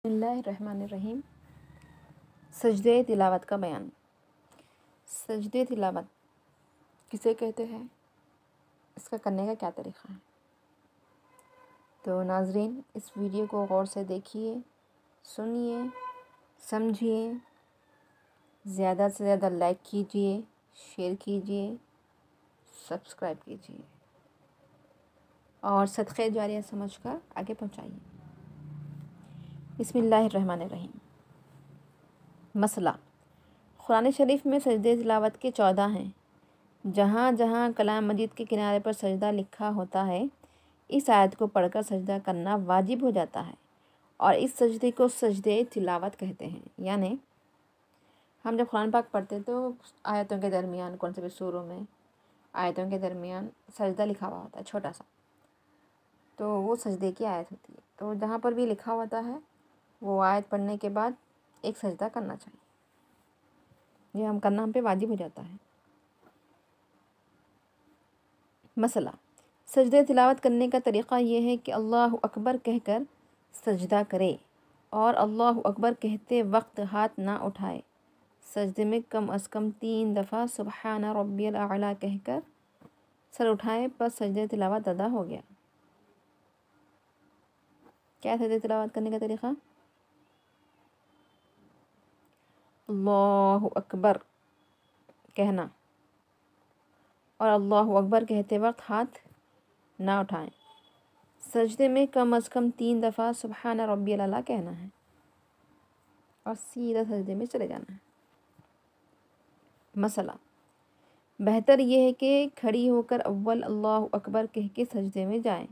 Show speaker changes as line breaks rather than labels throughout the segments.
بسم اللہ الرحمن الرحیم۔ سجدے تلاوت کا بیان۔ سجدے تلاوت کسے کہتے ہیں، اس کا کرنے کا کیا طریقہ ہے؟ تو ناظرین، اس ویڈیو کو غور سے دیکھیے، سنیے، سمجھیے، زیادہ سے زیادہ لائک کیجیے، شیئر کیجیے، سبسکرائب کیجیے اور صدقہ جاریہ سمجھ کر آگے پہنچائیے۔ بسم اللہ الرحمن الرحیم۔ مسئلہ: قرآن شریف میں سجدے تلاوت کے 14 ہیں۔ جہاں جہاں کلام مجید کے کنارے پر سجدہ لکھا ہوتا ہے، اس آیت کو پڑھ کر سجدہ کرنا واجب ہو جاتا ہے، اور اس سجدے کو سجدے تلاوت کہتے ہیں۔ یعنی ہم جب قرآن پاک پڑھتے تو آیتوں کے درمیان، کون سے بھی سوروں میں آیتوں کے درمیان سجدہ لکھا ہوا ہوتا ہے چھوٹا سا، تو وہ سجدے کی آیت ہوتی ہے۔ تو جہاں پر بھی لکھا ہوتا ہے وہ آیت پڑھنے کے بعد ایک سجدہ کرنا چاہیے، یہ ہم پہ واجب ہو جاتا ہے۔ مسئلہ: سجدے تلاوت کرنے کا طریقہ یہ ہے کہ اللہ اکبر کہہ کر سجدہ کرے اور اللہ اکبر کہتے وقت ہاتھ نہ اٹھائے۔ سجدے میں کم از کم 3 دفعہ سبحان ربی الاعلیٰ کہہ کر سر اٹھائے، پس سجدے تلاوت ادا ہو گیا۔ کیا سجدے تلاوت کرنے کا طریقہ؟ اللہ اکبر کہنا اور اللہ اکبر کہتے وقت ہاتھ نہ اٹھائیں۔ سجدے میں کم از کم 3 دفعہ سبحان ربی الاعلیٰ کہنا ہے اور سیدھا سجدے میں چلے جانا ہے۔ مسئلہ: بہتر یہ ہے کہ کھڑی ہو کر اول اللہ اکبر کہہ کے سجدے میں جائیں،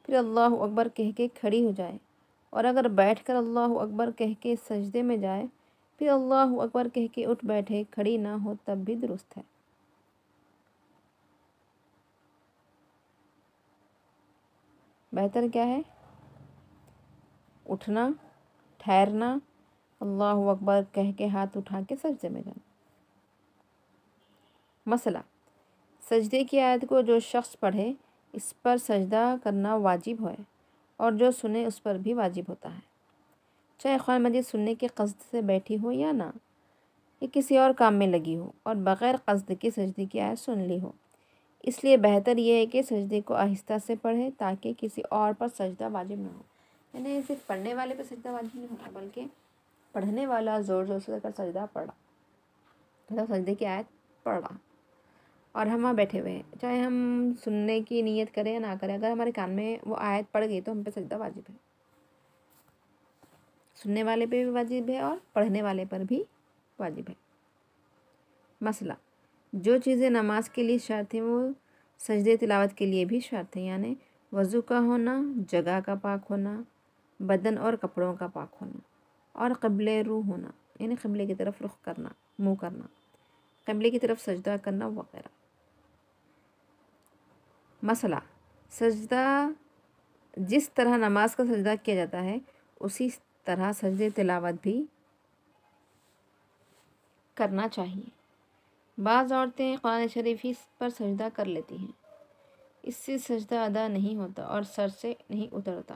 پھر اللہ اکبر کہہ کے کھڑی ہو جائے، اور اگر بیٹھ کر اللہ اکبر کہہ کے سجدے میں جائے پھر اللہ اکبر کہہ کے اٹھ بیٹھے، کھڑی نہ ہو تب بھی درست ہے۔ بہتر کیا ہے؟ اٹھنا، ٹھہرنا، اللہ اکبر کہہ کے ہاتھ اٹھا کے سجدے میں جانا۔ مسئلہ: سجدے کی آیت کو جو شخص پڑھے اس پر سجدہ کرنا واجب ہے، اور جو سنے اس پر بھی واجب ہوتا ہے، چاہے قرآن مجید سننے کے قصد سے بیٹھی ہو یا نہ، یا کسی اور کام میں لگی ہو اور بغیر قصد کے سجدے کی آیت سن لی ہو۔ اس لیے بہتر یہ ہے کہ سجدے کو آہستہ سے پڑھے تاکہ کسی اور پر سجدہ واجب نہ ہو۔ یعنی صرف پڑھنے والے پہ سجدہ واجب نہیں ہوتا، بلکہ پڑھنے والا زور زور سے اگر سجدہ پڑھا، مطلب سجدے کی آیت پڑھا اور ہم وہاں بیٹھے ہوئے ہیں، چاہے ہم سننے کی نیت کریں یا نہ کریں، اگر ہمارے کان میں وہ آیت پڑھ گئی تو ہم پہ سجدہ واجب ہے۔ سننے والے پہ بھی واجب ہے اور پڑھنے والے پر بھی واجب ہے۔ مسئلہ: جو چیزیں نماز کے لیے شرط ہیں وہ سجدے تلاوت کے لیے بھی شرط ہیں، یعنی وضو کا ہونا، جگہ کا پاک ہونا، بدن اور کپڑوں کا پاک ہونا، اور قبلِ رو ہونا، یعنی قبلے کی طرف رخ کرنا، منہ کرنا، قبلے کی طرف سجدہ کرنا وغیرہ۔ مسئلہ: سجدہ جس طرح نماز کا سجدہ کیا جاتا ہے اسی طرح سجدے تلاوت بھی کرنا چاہیے۔ بعض عورتیں قرآن شریف پر سجدہ کر لیتی ہیں، اس سے سجدہ ادا نہیں ہوتا اور سر سے نہیں اترتا۔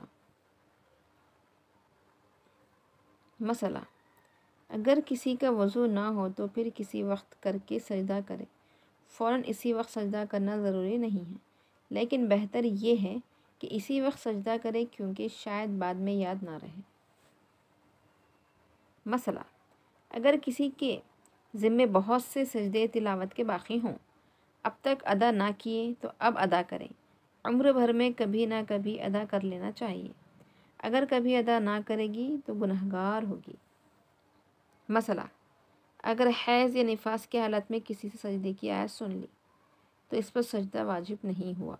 مسئلہ: اگر کسی کا وضو نہ ہو تو پھر کسی وقت کر کے سجدہ کرے، فوراً اسی وقت سجدہ کرنا ضروری نہیں ہے، لیکن بہتر یہ ہے کہ اسی وقت سجدہ کرے کیونکہ شاید بعد میں یاد نہ رہے۔ مسئلہ: اگر کسی کے ذمے بہت سے سجدے تلاوت کے باقی ہوں، اب تک ادا نہ کیے تو اب ادا کریں، عمر بھر میں کبھی نہ کبھی ادا کر لینا چاہیے۔ اگر کبھی ادا نہ کرے گی تو گنہگار ہوگی۔ مسئلہ: اگر حیض یا نفاس کی حالت میں کسی سے سجدے کی آیت سن لی تو اس پر سجدہ واجب نہیں ہوا،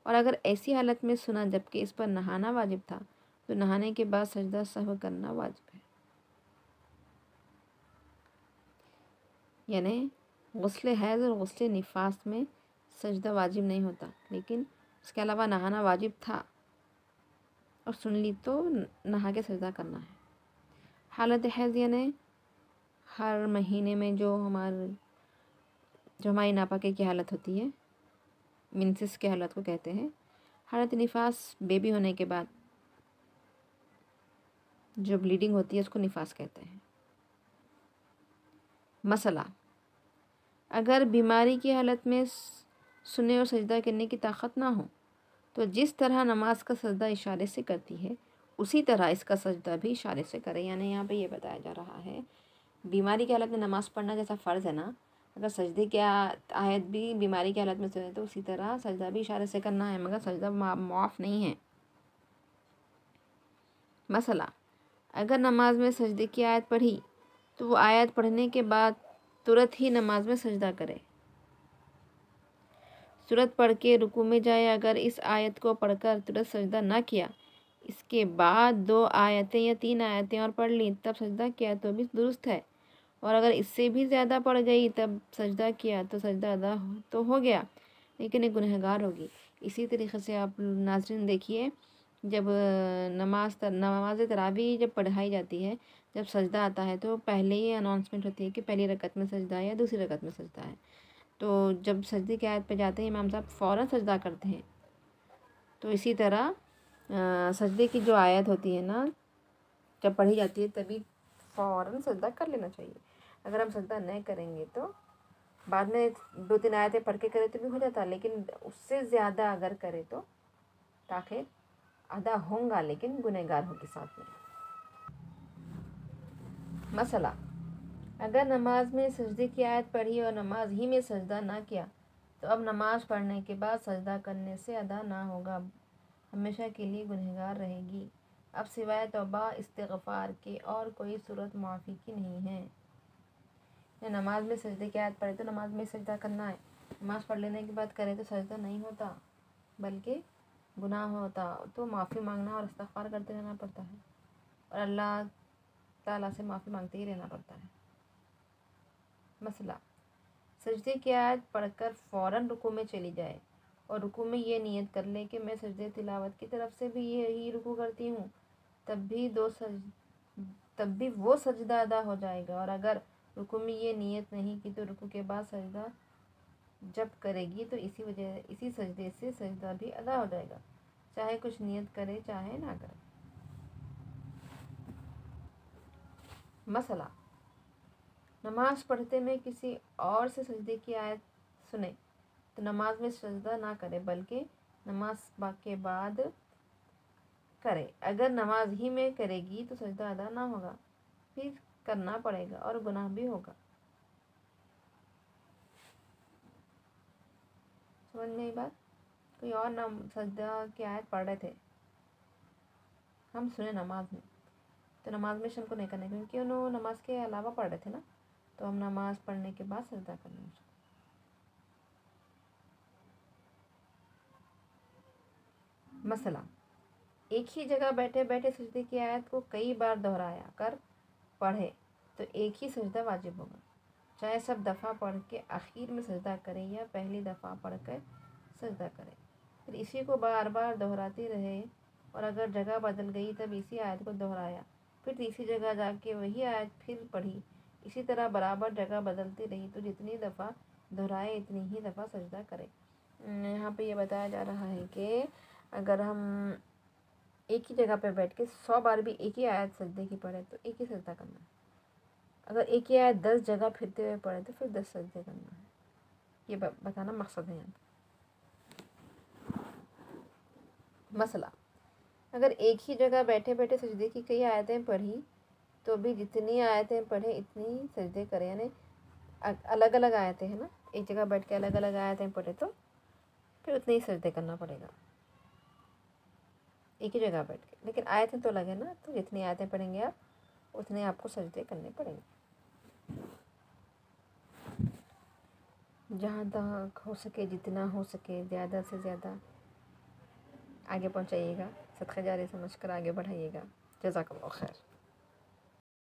اور اگر ایسی حالت میں سنا جبکہ اس پر نہانا واجب تھا تو نہانے کے بعد سجدہ سہو کرنا واجب ہے۔ یعنی غسل حیض اور غسل نفاس میں سجدہ واجب نہیں ہوتا، لیکن اس کے علاوہ نہانا واجب تھا اور سن لی تو نہا کے سجدہ کرنا ہے۔ حالت حیض یعنی ہر مہینے میں جو ہماری ناپاکی کی حالت ہوتی ہے، منسس کی حالت کو کہتے ہیں۔ حالت نفاس بیبی ہونے کے بعد जो ब्लीडिंग होती है उसको निफास कहते हैं। मसला, अगर बीमारी की हालत में सुने और सजदा करने की ताकत ना हो तो जिस तरह नमाज का सजदा इशारे से करती है उसी तरह इसका सजदा भी इशारे से करे। यानी यहाँ पे ये बताया जा रहा है बीमारी की हालत में नमाज़ पढ़ना जैसा फ़र्ज़ है ना, अगर सजदे की आयत भी बीमारी की हालत में सुने तो उसी तरह सजदा भी इशारे से करना है, मगर सजदा मुआफ़ नहीं है। मसला, अगर नमाज में सजदे की आयत पढ़ी तो वो आयत पढ़ने के बाद तुरंत ही नमाज में सजदा करे। सूरत पढ़ के रुकू में जाए, अगर इस आयत को पढ़कर तुरंत सजदा ना किया, इसके बाद 2 आयतें या 3 आयतें और पढ़ ली तब सजदा किया तो भी दुरुस्त है, और अगर इससे भी ज़्यादा पड़ गई तब सजदा किया तो सजदा अदा तो हो गया, लेकिन एक गुनहगार होगी। इसी तरीक़े से आप नाज़रीन देखिए, जब नमाज तरावी जब पढ़ाई जाती है, जब सजदा आता है तो पहले ही अनाउंसमेंट होती है कि पहली रकत में सजदा है या दूसरी रकत में सजदा है। तो जब सजदे की आयत पे जाते हैं इमाम साहब फ़ौरन सजदा करते हैं। तो इसी तरह सजदे की जो आयत होती है ना, जब पढ़ी जाती है तभी फ़ौरन सजदा कर लेना चाहिए। अगर हम सजदा नहीं करेंगे तो बाद में 2-3 आयतें पढ़ के करें तो भी हो जाता है, लेकिन उससे ज़्यादा अगर करे तो ताख़िर अदा होगा, लेकिन गुनहगार होगी साथ में। मसला, अगर नमाज में सजदे की आयत पढ़ी और नमाज ही में सजदा ना किया तो अब नमाज पढ़ने के बाद सजदा करने से अदा ना होगा, हमेशा के लिए गुनहगार रहेगी। अब सिवाय तौबा इस्तिग़फ़ार के और कोई सूरत माफ़ी की नहीं है। नमाज में सजदे की आयत पढ़े तो नमाज में सजदा करना है, नमाज पढ़ लेने के बाद करे तो सजदा नहीं होता बल्कि गुनाह होता, तो माफ़ी मांगना और इस्तिग़फ़ार करते रहना पड़ता है और अल्लाह ताला से माफ़ी मांगते ही रहना पड़ता है। मसला, सजदे की आयत पढ़कर फ़ौरन रुकू में चली जाए और रुकू में ये नियत कर ले कि मैं सजदे तिलावत की तरफ से भी यही रुकू करती हूँ, तब भी वो सजदा अदा हो जाएगा। और अगर रुकू में ये नियत नहीं की तो रुकू के बाद सजदा जब करेगी तो इसी सजदे से सजदा भी अदा हो जाएगा, चाहे कुछ नियत करे चाहे ना करे। मसला, नमाज पढ़ते में किसी और से सजदे की आयत सुने तो नमाज में सजदा ना करे बल्कि नमाज के बाद करे। अगर नमाज ही में करेगी तो सजदा अदा ना होगा, फिर करना पड़ेगा और गुनाह भी होगा। समझ में आई बात? कोई और सजदा की आयत पढ़ रहे थे, हम सुने नमाज में, तो नमाज में हमको नहीं करना, क्योंकि उन्होंने नमाज के अलावा पढ़ रहे थे ना, तो हम नमाज पढ़ने के बाद सजदा करना। मसला, एक ही जगह बैठे बैठे सजदे की आयत को कई बार दोहराया कर पढ़े तो एक ही सजदा वाजिब होगा, चाहे सब दफ़ा पढ़ के आखिर में सजदा करे या पहली दफ़ा पढ़ कर सजदा करे। फिर इसी को बार बार दोहराते रहे और अगर जगह बदल गई तब इसी आयत को दोहराया, फिर तीसरी जगह जाके वही आयत फिर पढ़ी, इसी तरह बराबर जगह बदलती रही तो जितनी दफ़ा दोहराए इतनी ही दफ़ा सजदा करे। यहाँ पे ये बताया जा रहा है कि अगर हम एक ही जगह पे बैठ के 100 बार भी एक ही आयत सजदे की पढ़े तो एक ही सजदा करना है, अगर एक ही आयत 10 जगह फिरते हुए पढ़े तो फिर 10 सजदे करना है। ये बताना मकसद है यहाँ। मसला, अगर एक ही जगह बैठे बैठे सजदे की कई आयतें पढ़ी तो भी जितनी आयतें पढ़े इतनी सजदे करें, यानी अलग अलग आयतें हैं ना, एक जगह बैठ के अलग अलग आयतें पढ़े तो फिर उतने ही सजदे करना पड़ेगा एक ही जगह बैठ के, लेकिन आयतें तो अलग है ना, तो जितनी आयतें पढ़ेंगे आप उतने आपको सजदे करने पड़ेंगे। जहाँ तक हो सके, जितना हो सके ज़्यादा से ज़्यादा आगे पहुँचाइएगा, सदक़े जारी समझ कर आगे बढ़ाइएगा। जज़ाकल्लाह खैर।